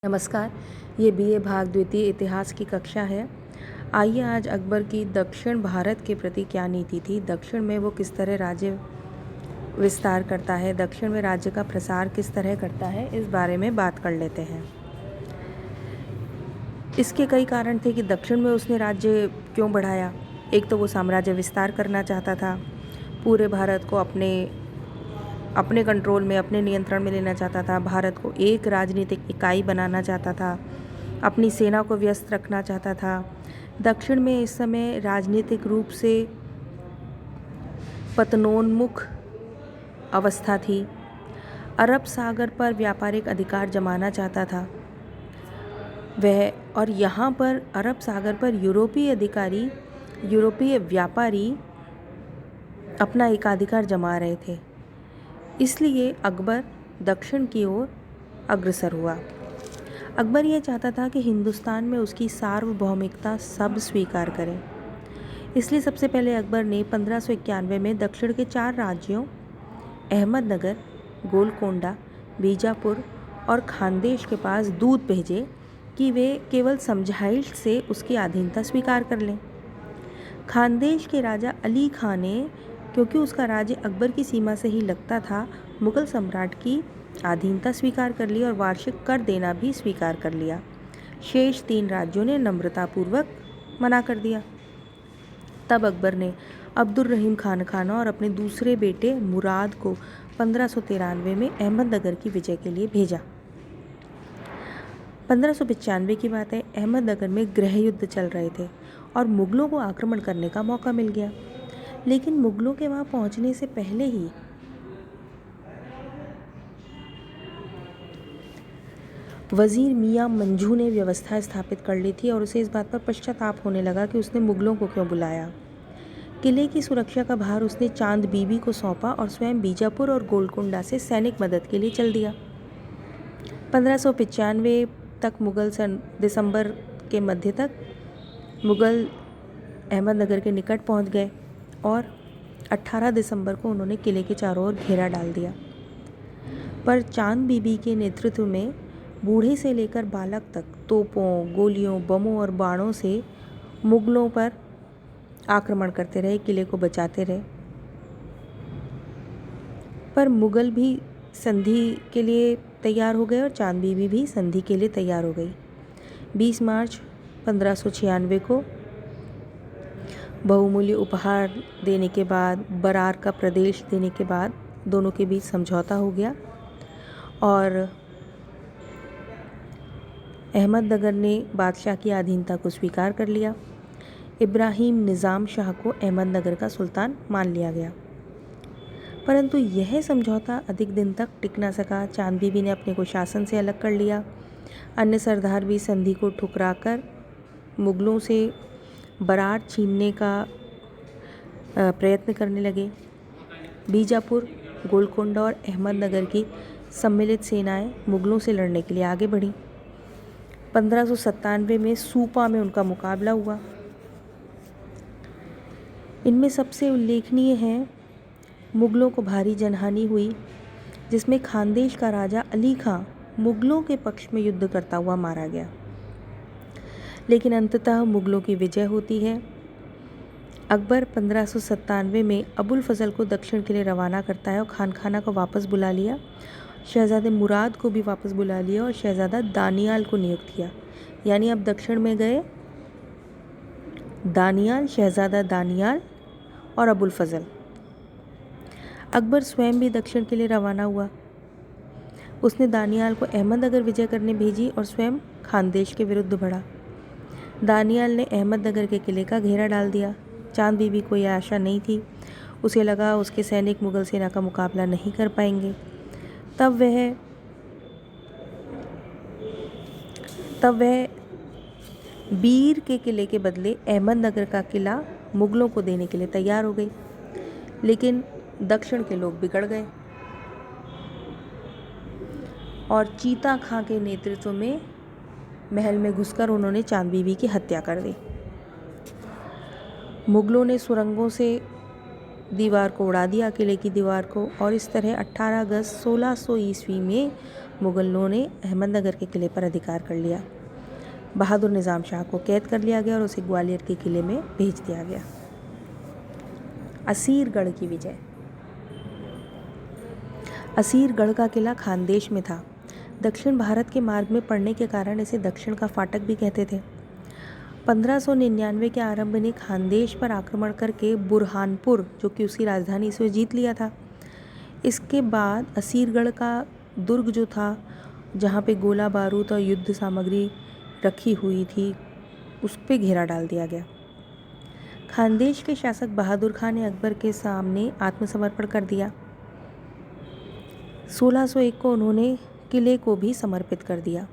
नमस्कार। ये बीए भाग द्वितीय इतिहास की कक्षा है। आइए आज अकबर की दक्षिण भारत के प्रति क्या नीति थी, दक्षिण में वो किस तरह राज्य विस्तार करता है, दक्षिण में राज्य का प्रसार किस तरह करता है, इस बारे में बात कर लेते हैं। इसके कई कारण थे कि दक्षिण में उसने राज्य क्यों बढ़ाया। एक तो वो साम्राज्य विस्तार करना चाहता था, पूरे भारत को अपने कंट्रोल में, अपने नियंत्रण में लेना चाहता था, भारत को एक राजनीतिक इकाई बनाना चाहता था, अपनी सेना को व्यस्त रखना चाहता था। दक्षिण में इस समय राजनीतिक रूप से पतनोन्मुख अवस्था थी। अरब सागर पर व्यापारिक अधिकार जमाना चाहता था वह, और यहाँ पर अरब सागर पर यूरोपीय व्यापारी अपना एकाधिकार जमा रहे थे। इसलिए अकबर दक्षिण की ओर अग्रसर हुआ। अकबर यह चाहता था कि हिंदुस्तान में उसकी सार्वभौमिकता सब स्वीकार करें। इसलिए सबसे पहले अकबर ने 1591 में दक्षिण के 4 राज्यों अहमदनगर, गोलकोंडा, बीजापुर और खानदेश के पास दूत भेजे कि वे केवल समझाइश से उसकी अधीनता स्वीकार कर लें। खानदेश के राजा अली खां ने, क्योंकि उसका राज्य अकबर की सीमा से ही लगता था, मुगल सम्राट की अधीनता स्वीकार कर ली और वार्षिक कर देना भी स्वीकार कर लिया। शेष 3 राज्यों ने नम्रतापूर्वक मना कर दिया। तब अकबर ने अब्दुर्रहीम खान और अपने दूसरे बेटे मुराद को 1593 में अहमदनगर की विजय के लिए भेजा। 1595 की बात है। अहमदनगर में गृह युद्ध चल रहे थे और मुगलों को आक्रमण करने का मौका मिल गया। लेकिन मुगलों के वहाँ पहुँचने से पहले ही वज़ीर मियाँ मंझू ने व्यवस्था स्थापित कर ली थी और उसे इस बात पर पश्चाताप होने लगा कि उसने मुगलों को क्यों बुलाया। किले की सुरक्षा का भार उसने चांद बीबी को सौंपा और स्वयं बीजापुर और गोलकुंडा से सैनिक मदद के लिए चल दिया। 1595 तक दिसंबर के मध्य तक मुगल अहमदनगर के निकट पहुंच गए और 18 दिसंबर को उन्होंने किले के चारों ओर घेरा डाल दिया। पर चांद बीबी के नेतृत्व में बूढ़े से लेकर बालक तक तोपों, गोलियों, बमों और बाणों से मुगलों पर आक्रमण करते रहे, किले को बचाते रहे। पर मुगल भी संधि के लिए तैयार हो गए और चांद बीबी भी संधि के लिए तैयार हो गई। 20 मार्च 1596 को बहुमूल्य उपहार देने के बाद, बरार का प्रदेश देने के बाद दोनों के बीच समझौता हो गया और अहमदनगर ने बादशाह की अधीनता को स्वीकार कर लिया। इब्राहिम निज़ाम शाह को अहमदनगर का सुल्तान मान लिया गया। परंतु यह समझौता अधिक दिन तक टिक न सका। चांद बीबी ने अपने को शासन से अलग कर लिया। अन्य सरदार भी संधि को ठुकराकर मुगलों से बरार छीनने का प्रयत्न करने लगे। बीजापुर, गोलकोंडा और अहमदनगर की सम्मिलित सेनाएं मुगलों से लड़ने के लिए आगे बढ़ीं। 1597 में सूपा में उनका मुकाबला हुआ। इनमें सबसे उल्लेखनीय है मुगलों को भारी जनहानि हुई, जिसमें खानदेश का राजा अली खां मुगलों के पक्ष में युद्ध करता हुआ मारा गया। लेकिन अंततः मुगलों की विजय होती है। अकबर 1597 में अबुल फजल को दक्षिण के लिए रवाना करता है और खानखाना को वापस बुला लिया, शहजादे मुराद को भी वापस बुला लिया और शहजादा दानियाल को नियुक्त किया। यानी अब दक्षिण में गए दानियाल, शहजादा दानियाल और अबुल फजल। अकबर स्वयं भी दक्षिण के लिए रवाना हुआ। उसने दानियाल को अहमदनगर विजय करने भेजी और स्वयं खानदेश के विरुद्ध बढ़ा। दानियाल ने अहमदनगर के किले का घेरा डाल दिया। चांद बीबी को यह आशा नहीं थी। उसे लगा उसके सैनिक मुगल सेना का मुकाबला नहीं कर पाएंगे। तब वह बीर के किले के बदले अहमदनगर का किला मुगलों को देने के लिए तैयार हो गई। लेकिन दक्षिण के लोग बिगड़ गए और चीता खां के नेतृत्व में महल में घुसकर उन्होंने चांद बीबी की हत्या कर दी। मुगलों ने सुरंगों से दीवार को उड़ा दिया, किले की दीवार को, और इस तरह 18 अगस्त 1600 ईस्वी में मुगलों ने अहमदनगर के किले पर अधिकार कर लिया। बहादुर निज़ाम शाह को कैद कर लिया गया और उसे ग्वालियर के किले में भेज दिया गया। असीरगढ़ की विजय। असीरगढ़ का किला खानदेश में था। दक्षिण भारत के मार्ग में पड़ने के कारण इसे दक्षिण का फाटक भी कहते थे। 1599 के आरंभ में खानदेश पर आक्रमण करके बुरहानपुर, जो कि उसकी राजधानी, इसे जीत लिया था। इसके बाद असीरगढ़ का दुर्ग जो था, जहाँ पे गोला बारूद और युद्ध सामग्री रखी हुई थी, उस पे घेरा डाल दिया गया। खानदेश के शासक बहादुर खान ने अकबर के सामने आत्मसमर्पण कर दिया। 1601 को उन्होंने किले को भी समर्पित कर दिया।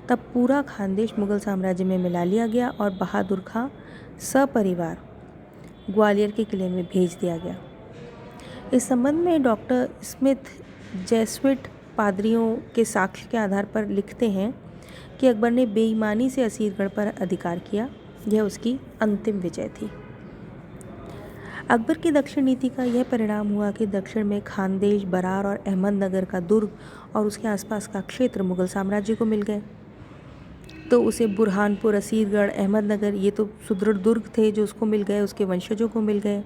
तब पूरा खानदेश मुगल साम्राज्य में मिला लिया गया और बहादुर खां सपरिवार ग्वालियर के किले में भेज दिया गया। इस संबंध में डॉक्टर स्मिथ जेसुइट पादरियों के साक्ष्य के आधार पर लिखते हैं कि अकबर ने बेईमानी से असीरगढ़ पर अधिकार किया। यह उसकी अंतिम विजय थी। अकबर की दक्षिण नीति का यह परिणाम हुआ कि दक्षिण में खानदेश, बरार और अहमदनगर का दुर्ग और उसके आसपास का क्षेत्र मुगल साम्राज्य को मिल गए। तो उसे बुरहानपुर, असीरगढ़, अहमदनगर, ये तो सुदृढ़ दुर्ग थे जो उसको मिल गए, उसके वंशजों को मिल गए।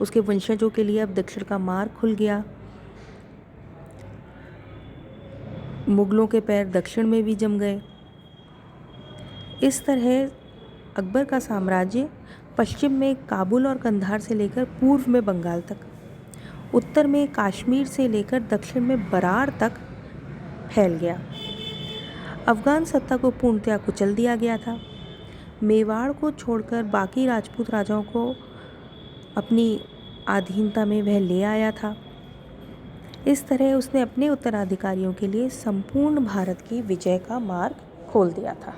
उसके वंशजों के लिए अब दक्षिण का मार्ग खुल गया। मुगलों के पैर दक्षिण में भी जम गए। इस तरह अकबर का साम्राज्य पश्चिम में काबुल और कंधार से लेकर पूर्व में बंगाल तक, उत्तर में कश्मीर से लेकर दक्षिण में बरार तक फैल गया। अफगान सत्ता को पूर्णतया कुचल दिया गया था। मेवाड़ को छोड़कर बाकी राजपूत राजाओं को अपनी अधीनता में वह ले आया था। इस तरह उसने अपने उत्तराधिकारियों के लिए संपूर्ण भारत की विजय का मार्ग खोल दिया था।